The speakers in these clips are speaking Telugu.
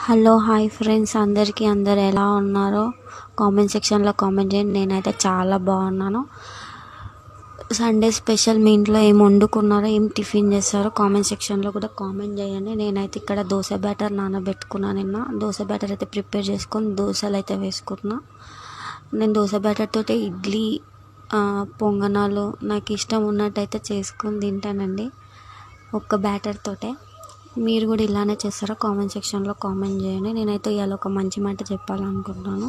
హలో హాయ్ ఫ్రెండ్స్, అందరూ ఎలా ఉన్నారో కామెంట్ సెక్షన్లో కామెంట్ చేయండి. నేనైతే చాలా బాగున్నాను. సండే స్పెషల్ మీ ఇంట్లో ఏం వండుకున్నారో, ఏం టిఫిన్ చేస్తారో కామెంట్ సెక్షన్లో కూడా కామెంట్ చేయండి. నేనైతే ఇక్కడ దోశ బ్యాటర్ నానబెట్టుకున్నాను. నిన్న దోశ బ్యాటర్ అయితే ప్రిపేర్ చేసుకొని దోశలు అయితే వేసుకున్నా. నేను దోశ బ్యాటర్ తోటి ఇడ్లీ, పొంగనాలు నాకు ఇష్టం ఉన్నట్టయితే చేసుకొని తింటానండి ఒక్క బ్యాటర్ తోటే. మీరు కూడా ఇలానే చేస్తారా? కామెంట్ సెక్షన్లో కామెంట్ చేయండి. నేనైతే ఇవాళ ఒక మంచి మాట చెప్పాలనుకుంటున్నాను.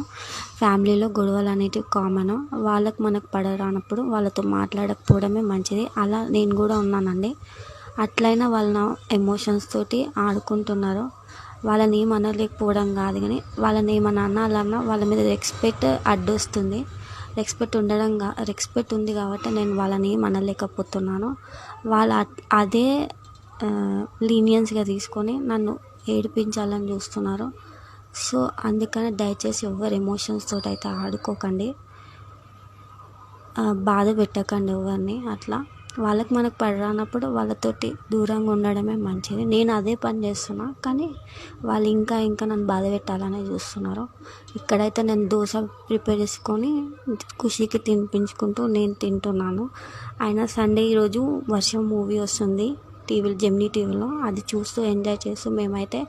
ఫ్యామిలీలో గొడవలు అనేటివి కామన్. వాళ్ళకి మనకు పడరానప్పుడు వాళ్ళతో మాట్లాడకపోవడమే మంచిది. అలా నేను కూడా ఉన్నానండి. అట్లయినా వాళ్ళ నా ఎమోషన్స్ తోటి ఆడుకుంటున్నారు. వాళ్ళని ఏమనలేకపోవడం కాదు, కానీ వాళ్ళని ఏమన్నా అనాలన్నా వాళ్ళ మీద రెస్పెక్ట్ అడ్డొస్తుంది. రెస్పెక్ట్ ఉంది కాబట్టి నేను వాళ్ళని ఏమనలేకపోతున్నాను. వాళ్ళ అదే లీనియన్స్గా తీసుకొని నన్ను ఏడిపించాలని చూస్తున్నారు. సో అందుకని దయచేసి ఎవరు ఎమోషన్స్ తోటి అయితే ఆడుకోకండి, బాధ పెట్టకండి ఎవరిని. అట్లా వాళ్ళకి మనకు పడరానప్పుడు వాళ్ళతోటి దూరంగా ఉండడమే మంచిది. నేను అదే పని చేస్తున్నా, కానీ వాళ్ళు ఇంకా నన్ను బాధ పెట్టాలని చూస్తున్నారు. ఇక్కడైతే నేను దోశ ప్రిపేర్ చేసుకొని ఖుషీకి తినిపించుకుంటూ నేను తింటున్నాను. అయినా సండే ఈరోజు వర్షం మూవీ వస్తుంది జెమినీ టీవీలో. అది చూస్తూ ఎంజాయ్ చేస్తూ మేమైతే